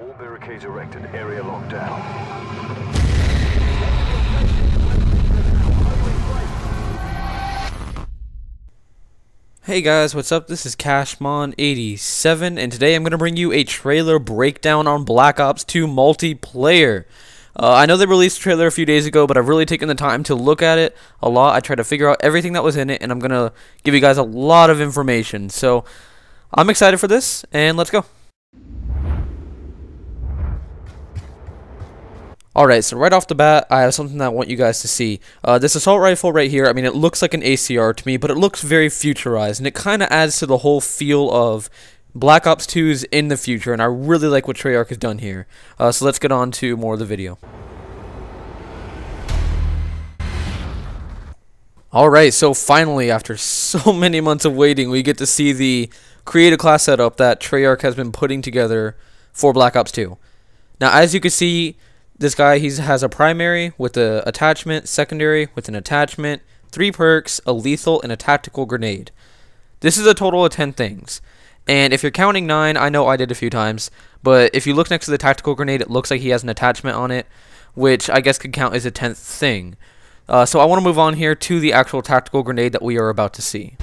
All barricades erected. Area locked down. Hey guys, what's up? This is Cashmon87, and today I'm going to bring you a trailer breakdown on Black Ops 2 multiplayer. I know they released a trailer a few days ago, but I've really taken the time to look at it a lot. I tried to figure out everything that was in it, and I'm going to give you guys a lot of information. So, I'm excited for this, and let's go. Alright, so right off the bat, I have something that I want you guys to see. This assault rifle right here, I mean, it looks like an ACR to me, but it looks very futurized, and it kind of adds to the whole feel of Black Ops 2's in the future, and I really like what Treyarch has done here. So let's get on to more of the video. Alright, so finally, after so many months of waiting, we get to see the creative class setup that Treyarch has been putting together for Black Ops 2. Now, as you can see, this guy, he has a primary with an attachment, secondary with an attachment, 3 perks, a lethal, and a tactical grenade. This is a total of 10 things. And if you're counting 9, I know I did a few times, but if you look next to the tactical grenade, it looks like he has an attachment on it, which I guess could count as a 10th thing. So I want to move on here to the actual tactical grenade that we are about to see.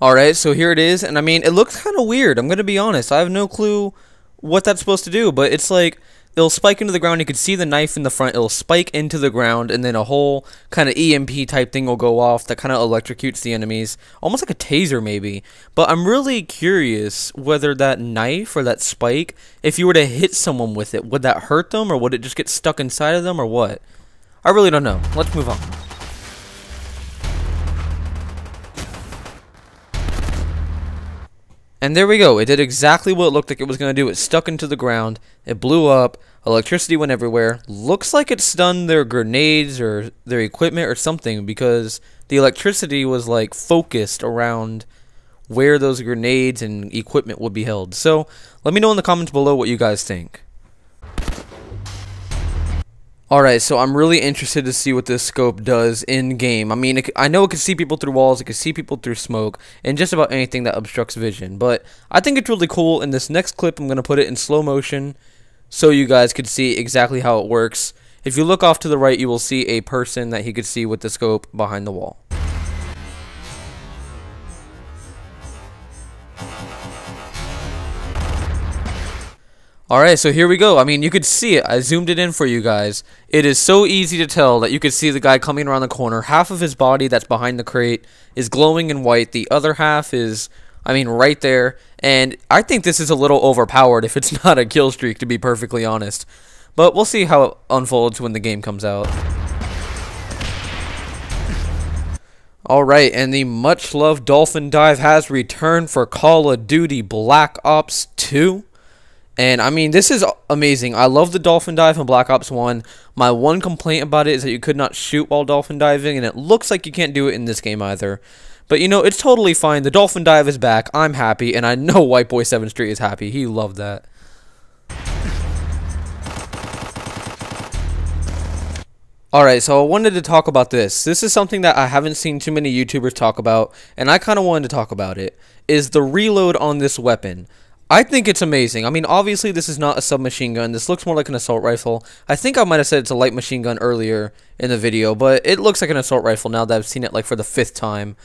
Alright, so here it is, and I mean, it looks kind of weird, I'm going to be honest. I have no clue what that's supposed to do, but it's like it'll spike into the ground. You can see the knife in the front, it'll spike into the ground, and then a whole kind of EMP type thing will go off that kind of electrocutes the enemies, almost like a taser maybe. But I'm really curious whether that knife or that spike, if you were to hit someone with it, would that hurt them, or would it just get stuck inside of them, or what? I really don't know. Let's move on. And there we go, it did exactly what it looked like it was going to do. It stuck into the ground, it blew up, electricity went everywhere. Looks like it stunned their grenades or their equipment or something, because the electricity was like focused around where those grenades and equipment would be held. So, let me know in the comments below what you guys think. Alright, so I'm really interested to see what this scope does in-game. I mean, I know it can see people through walls, it can see people through smoke, and just about anything that obstructs vision. But I think it's really cool. In this next clip, I'm going to put it in slow motion so you guys could see exactly how it works. If you look off to the right, you will see a person that he could see with the scope behind the wall. Alright, so here we go. I mean, you could see it. I zoomed it in for you guys. It is so easy to tell that you could see the guy coming around the corner. Half of his body that's behind the crate is glowing in white. The other half is, I mean, right there. And I think this is a little overpowered if it's not a kill streak, to be perfectly honest. But we'll see how it unfolds when the game comes out. Alright, and the much-loved dolphin dive has returned for Call of Duty Black Ops 2. And, I mean, this is amazing. I love the dolphin dive in Black Ops 1. My one complaint about it is that you could not shoot while dolphin diving, and it looks like you can't do it in this game either. But, you know, it's totally fine. The dolphin dive is back. I'm happy, and I know White Boy 7 Street is happy. He loved that. Alright, so I wanted to talk about this. This is something that I haven't seen too many YouTubers talk about, and I kind of wanted to talk about it, is the reload on this weapon. I think it's amazing. I mean, obviously this is not a submachine gun. This looks more like an assault rifle. I think I might have said it's a light machine gun earlier in the video, but it looks like an assault rifle now that I've seen it like for the 5th time.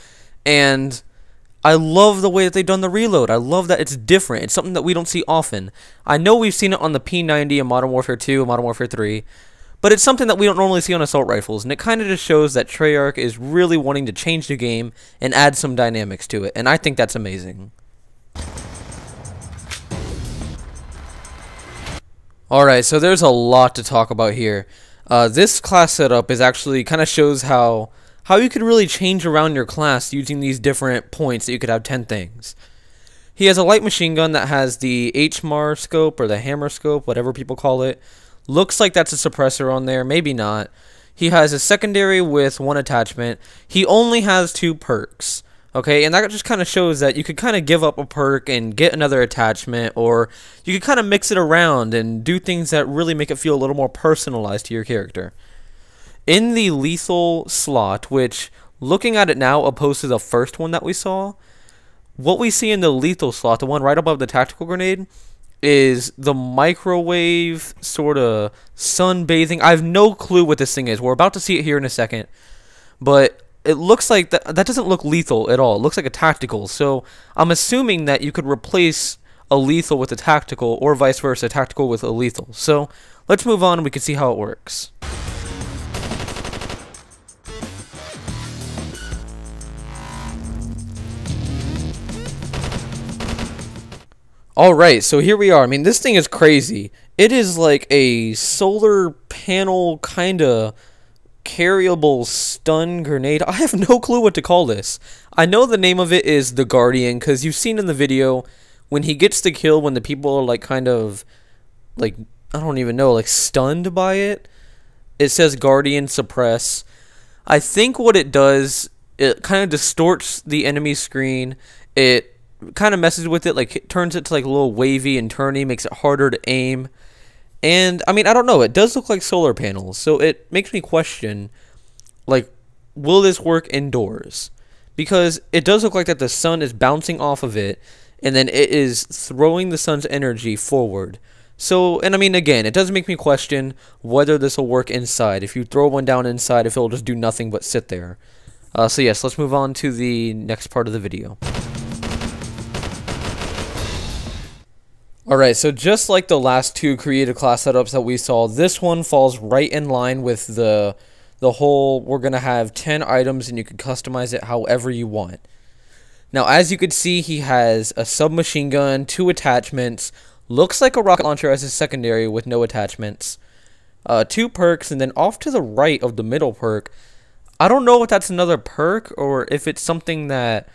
And I love the way that they've done the reload. I love that it's different. It's something that we don't see often. I know we've seen it on the P90 in Modern Warfare 2 and Modern Warfare 3, but it's something that we don't normally see on assault rifles, and it kind of just shows that Treyarch is really wanting to change the game and add some dynamics to it, and I think that's amazing. Alright, so there's a lot to talk about here. This class setup is actually kind of shows how you could really change around your class using these different points that you could have 10 things. He has a light machine gun that has the HMAR scope or the hammer scope, whatever people call it. Looks like that's a suppressor on there, maybe not. He has a secondary with 1 attachment. He only has 2 perks. Okay, and that just kind of shows that you could kind of give up a perk and get another attachment, or you could kind of mix it around and do things that really make it feel a little more personalized to your character. In the lethal slot, which, looking at it now opposed to the first one that we saw, what we see in the lethal slot, the one right above the tactical grenade, is the microwave sort of sunbathing. I have no clue what this thing is. We're about to see it here in a second, but it looks like that doesn't look lethal at all. It looks like a tactical. So I'm assuming that you could replace a lethal with a tactical, or vice versa, a tactical with a lethal. So let's move on and we can see how it works. Alright, so here we are. I mean, this thing is crazy. It is like a solar panel kind of carryable stun grenade. I have no clue what to call this. I know the name of it is the Guardian, because you've seen in the video when he gets the kill, when the people are like kind of like, I don't even know, like stunned by it. It says Guardian suppress. I think what it does, it kind of distorts the enemy screen. It kind of messes with it, like it turns it to like a little wavy and turny, makes it harder to aim. And I mean, I don't know, it does look like solar panels, so it makes me question, like, will this work indoors? Because it does look like that the sun is bouncing off of it, and then it is throwing the sun's energy forward. So, and I mean, again, it does make me question whether this will work inside. If you throw one down inside, if it'll just do nothing but sit there. So yes, let's move on to the next part of the video. Alright, so just like the last two creative class setups that we saw, this one falls right in line with the whole, we're going to have 10 items and you can customize it however you want. Now, as you can see, he has a submachine gun, 2 attachments, looks like a rocket launcher as his secondary with no attachments, 2 perks, and then off to the right of the middle perk, I don't know if that's another perk or if it's something that,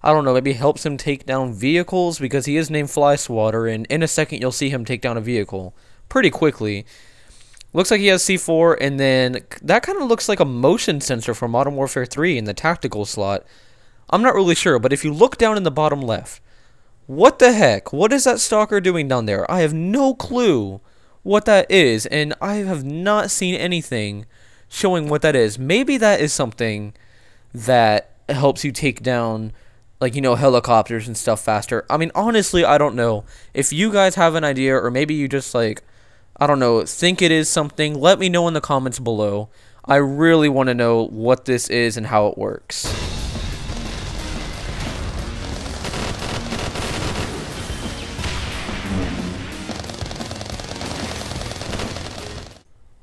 I don't know, maybe helps him take down vehicles, because he is named Fly Swatter, and in a second you'll see him take down a vehicle pretty quickly. Looks like he has C4, and then that kind of looks like a motion sensor from Modern Warfare 3 in the tactical slot. I'm not really sure, but if you look down in the bottom left, what the heck? What is that stalker doing down there? I have no clue what that is, and I have not seen anything showing what that is. Maybe that is something that helps you take down, like, you know, helicopters and stuff faster. I mean, honestly, I don't know. If you guys have an idea, or maybe you just, like, I don't know, think it is something, let me know in the comments below. I really want to know what this is and how it works.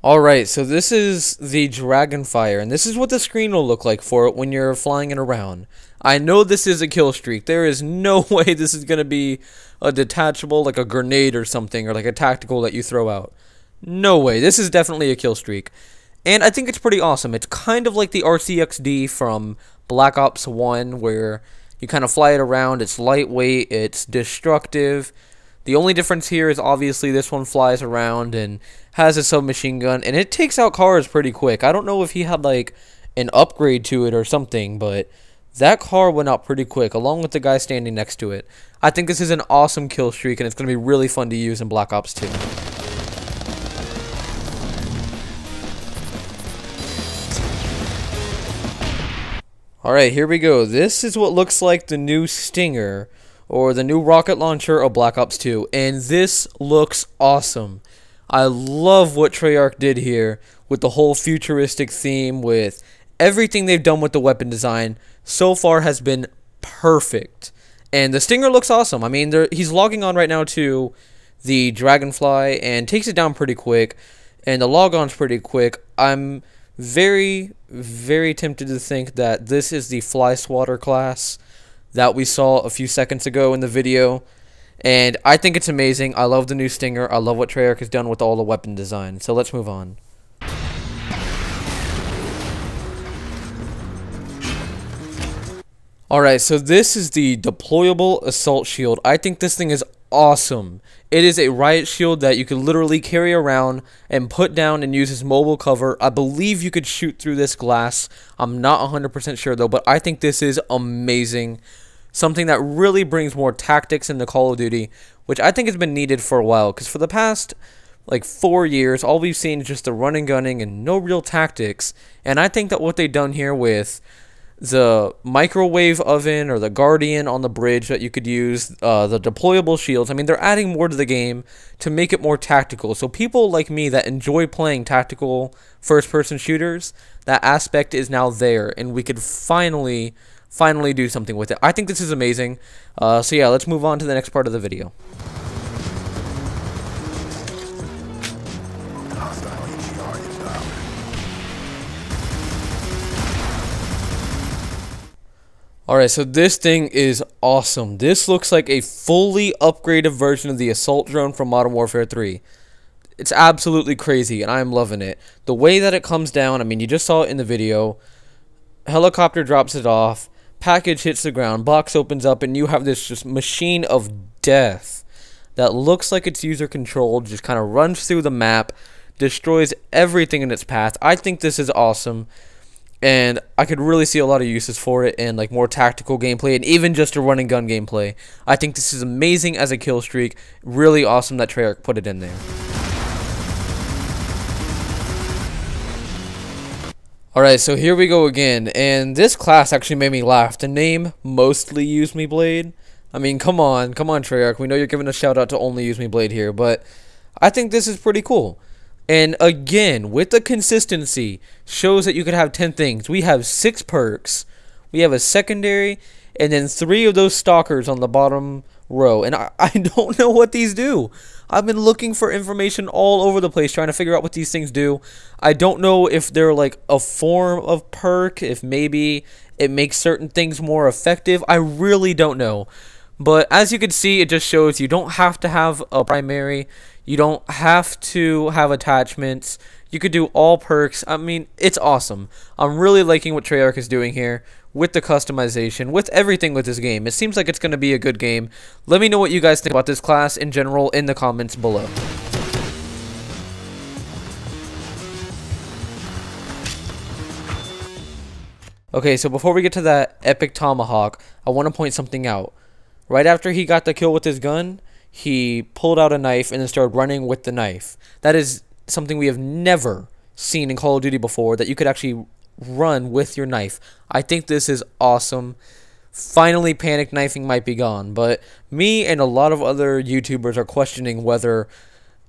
Alright, so this is the Dragonfire, and this is what the screen will look like for it when you're flying it around. I know this is a kill streak. There is no way this is going to be a detachable, like a grenade or something, or like a tactical that you throw out. No way. This is definitely a kill streak. And I think it's pretty awesome. It's kind of like the RCXD from Black Ops 1, where you kind of fly it around. It's lightweight. It's destructive. The only difference here is obviously this one flies around and has a submachine gun, and it takes out cars pretty quick. I don't know if he had like an upgrade to it or something, but that car went out pretty quick, along with the guy standing next to it. I think this is an awesome kill streak, and it's going to be really fun to use in Black Ops 2. Alright, here we go. This is what looks like the new Stinger, or the new rocket launcher of Black Ops 2, and this looks awesome. I love what Treyarch did here with the whole futuristic theme, with everything they've done with the weapon design so far has been perfect. And the Stinger looks awesome. I mean, he's logging on right now to the Dragonfly and takes it down pretty quick, and the logon's pretty quick. I'm very, very tempted to think that this is the Fly Swatter class that we saw a few seconds ago in the video. And I think it's amazing. I love the new Stinger. I love what Treyarch has done with all the weapon design. So let's move on. Alright, so this is the deployable assault shield. I think this thing is awesome. It is a riot shield that you can literally carry around and put down and use as mobile cover. I believe you could shoot through this glass. I'm not 100% sure though, but I think this is amazing. Something that really brings more tactics into Call of Duty, which I think has been needed for a while, because for the past like 4 years, all we've seen is just the running, gunning, and no real tactics. And I think that what they've done here with the microwave oven or the Guardian on the bridge that you could use, the deployable shields. I mean, they're adding more to the game to make it more tactical. So people like me that enjoy playing tactical first-person shooters, that aspect is now there, and we could finally do something with it. I think this is amazing. So yeah, let's move on to the next part of the video. Alright, so this thing is awesome. This looks like a fully upgraded version of the assault drone from Modern Warfare 3. It's absolutely crazy, and I'm loving it. The way that it comes down, I mean, you just saw it in the video. Helicopter drops it off, package hits the ground, box opens up, and you have this just machine of death that looks like it's user controlled, just kind of runs through the map, destroys everything in its path. I think this is awesome. And I could really see a lot of uses for it and like more tactical gameplay and even just a run and gun gameplay. I think this is amazing as a kill streak. Really awesome that Treyarch put it in there. Alright, so here we go again. And this class actually made me laugh. The name Mostly Use Me Blade. I mean, come on Treyarch. We know you're giving a shout out to Only Use Me Blade here, but I think this is pretty cool. And again, with the consistency, shows that you could have 10 things. We have 6 perks, we have a secondary, and then 3 of those stalkers on the bottom row. And I don't know what these do. I've been looking for information all over the place trying to figure out what these things do. I don't know if they're like a form of perk, if maybe it makes certain things more effective. I really don't know. But as you can see, it just shows you don't have to have a primary. You don't have to have attachments. You could do all perks. I mean, it's awesome. I'm really liking what Treyarch is doing here with the customization, with everything with this game. It seems like it's going to be a good game. Let me know what you guys think about this class in general in the comments below. Okay, so before we get to that epic tomahawk, I want to point something out. Right after he got the kill with his gun, he pulled out a knife and then started running with the knife. That is something we have never seen in Call of Duty before, that you could actually run with your knife. I think this is awesome. Finally, panic knifing might be gone, but me and a lot of other YouTubers are questioning whether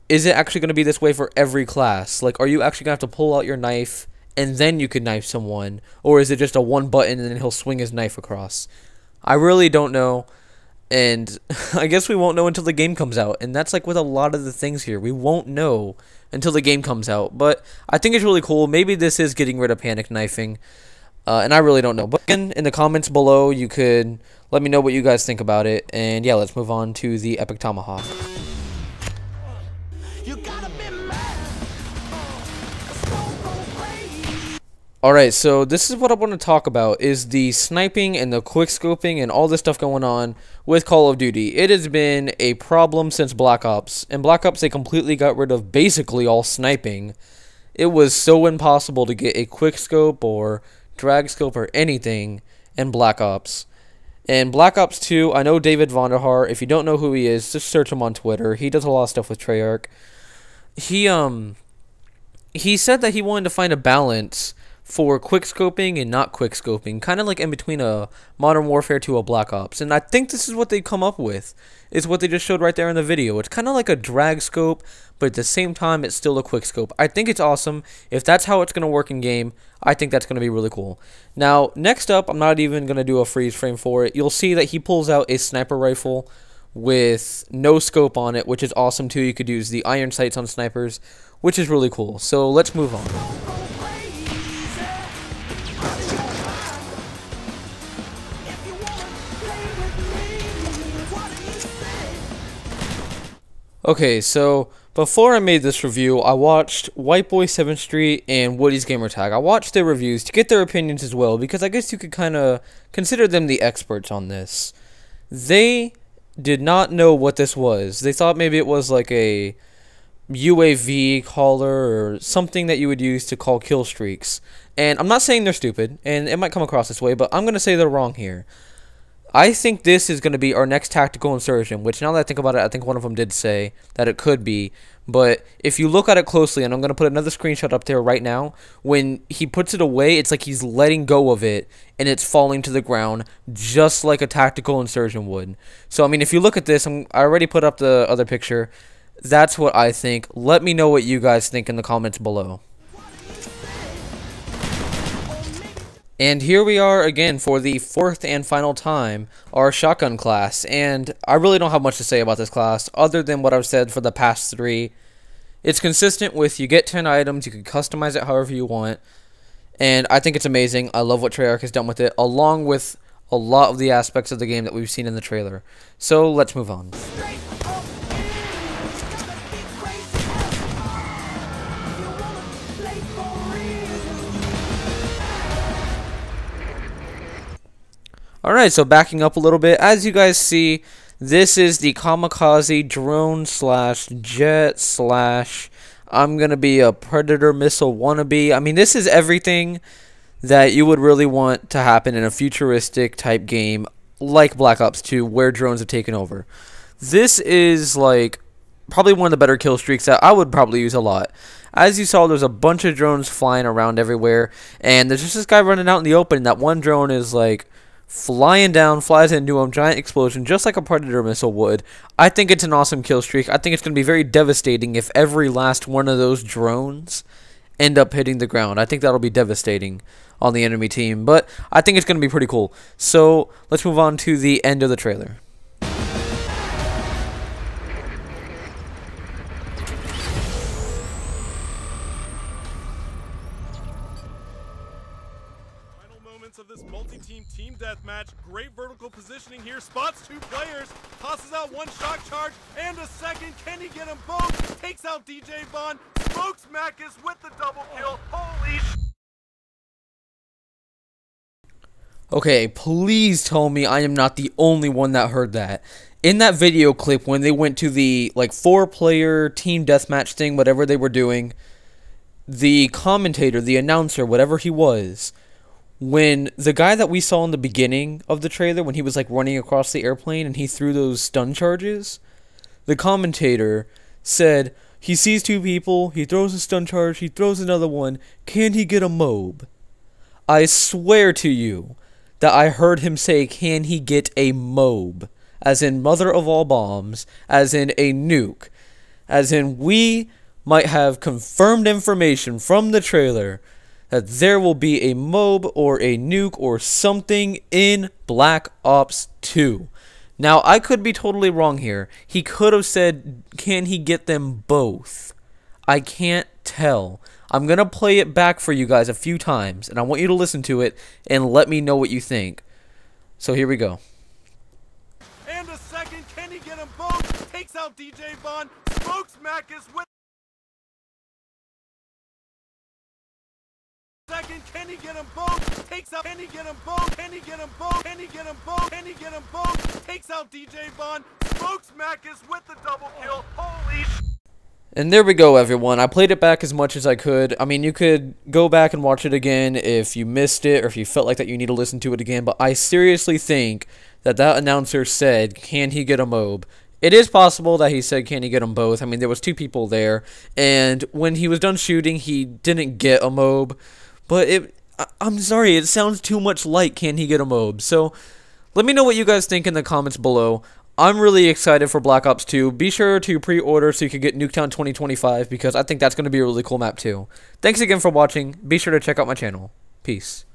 is it actually going to be this way for every class? Like, are you actually going to have to pull out your knife and then you could knife someone, or is it just a one button and then he'll swing his knife across? I really don't know. And I guess we won't know until the game comes out. And that's like with a lot of the things here. We won't know until the game comes out. But I think it's really cool. Maybe this is getting rid of panic knifing. And I really don't know. But again, in the comments below, you could let me know what you guys think about it. And yeah, let's move on to the Epic Tomahawk. You gotta be mad. Alright, so this is what I want to talk about, is the sniping and the quickscoping and all this stuff going on with Call of Duty. It has been a problem since Black Ops. In Black Ops, they completely got rid of basically all sniping. It was so impossible to get a quickscope or drag scope or anything in Black Ops. In Black Ops 2, I know David Vonderhaar. If you don't know who he is, just search him on Twitter. He does a lot of stuff with Treyarch. He said that he wanted to find a balance for quickscoping and not quickscoping, kind of like in between a Modern Warfare to a Black Ops. And I think this is what they come up with, is what they just showed right there in the video. It's kind of like a drag scope, but at the same time, it's still a quickscope. I think it's awesome. If that's how it's going to work in game, I think that's going to be really cool. Now, next up, I'm not even going to do a freeze frame for it. You'll see that he pulls out a sniper rifle with no scope on it, which is awesome too. You could use the iron sights on snipers, which is really cool. So let's move on. Okay, so before I made this review, I watched Whiteboy 7th Street and Woody's Gamertag. I watched their reviews to get their opinions as well, because I guess you could kind of consider them the experts on this. They did not know what this was. They thought maybe it was like a UAV caller or something that you would use to call kill streaks. And I'm not saying they're stupid, and it might come across this way, but I'm going to say they're wrong here. I think this is going to be our next tactical insertion, which now that I think about it, I think one of them did say that it could be. But if you look at it closely, and I'm going to put another screenshot up there right now, when he puts it away, it's like he's letting go of it, and it's falling to the ground, just like a tactical insertion would. So, I mean, if you look at this, I already put up the other picture. That's what I think. Let me know what you guys think in the comments below. And here we are again for the fourth and final time, our shotgun class. And I really don't have much to say about this class other than what I've said for the past three. It's consistent with you get 10 items, you can customize it however you want. And I think it's amazing. I love what Treyarch has done with it, along with a lot of the aspects of the game that we've seen in the trailer. So let's move on. Alright, so backing up a little bit, as you guys see, this is the kamikaze drone slash jet slash I'm gonna be a predator missile wannabe. I mean, this is everything that you would really want to happen in a futuristic type game like Black Ops 2 where drones have taken over. This is like probably one of the better kill streaks that I would probably use a lot. As you saw, there's a bunch of drones flying around everywhere, and there's just this guy running out in the open, and that one drone is like flying down, flies into him, giant explosion, just like a predator missile would. I think it's an awesome kill streak. I think it's going to be very devastating if every last one of those drones end up hitting the ground. I think that'll be devastating on the enemy team, but I think it's going to be pretty cool. So let's move on to the end of the trailer. Of this multi-team team deathmatch, great vertical positioning here, spots two players, tosses out one shock charge and a second. Can he get them both? Takes out DJ Bond, smokes Macus with the double kill. Holy sh! Okay, please tell me I am not the only one that heard that. In that video clip when they went to the like 4-player team deathmatch thing, whatever they were doing, the commentator, the announcer, whatever he was, when the guy that we saw in the beginning of the trailer, when he was like running across the airplane and he threw those stun charges, the commentator said he sees two people, he throws a stun charge, he throws another one, can he get a MOAB? I swear to you that I heard him say, can he get a MOAB? As in mother of all bombs, as in a nuke, as in we might have confirmed information from the trailer that there will be a MOAB or a nuke or something in Black Ops 2. Now, I could be totally wrong here. He could have said, can he get them both? I can't tell. I'm going to play it back for you guys a few times, and I want you to listen to it and let me know what you think. So here we go. And a second, can he get them both? Takes out DJ Bond, smokes Macus with second, can he get them both? Takes out, can he get them both? Can he get them both? Can he get them both? Can he get them both? Takes out DJ Bond, smokes Macus with the double kill. Holy sh! And there we go, everyone. I played it back as much as I could. I mean, you could go back and watch it again if you missed it or if you felt like that you need to listen to it again, but I seriously think that that announcer said, can he get a MOAB? It is possible that he said, can he get them both? I mean, there was two people there, and when he was done shooting, he didn't get a MOAB. But I'm sorry, it sounds too much like can he get a MOAB. So let me know what you guys think in the comments below. I'm really excited for Black Ops 2. Be sure to pre-order so you can get Nuketown 2025 because I think that's going to be a really cool map too. Thanks again for watching. Be sure to check out my channel. Peace.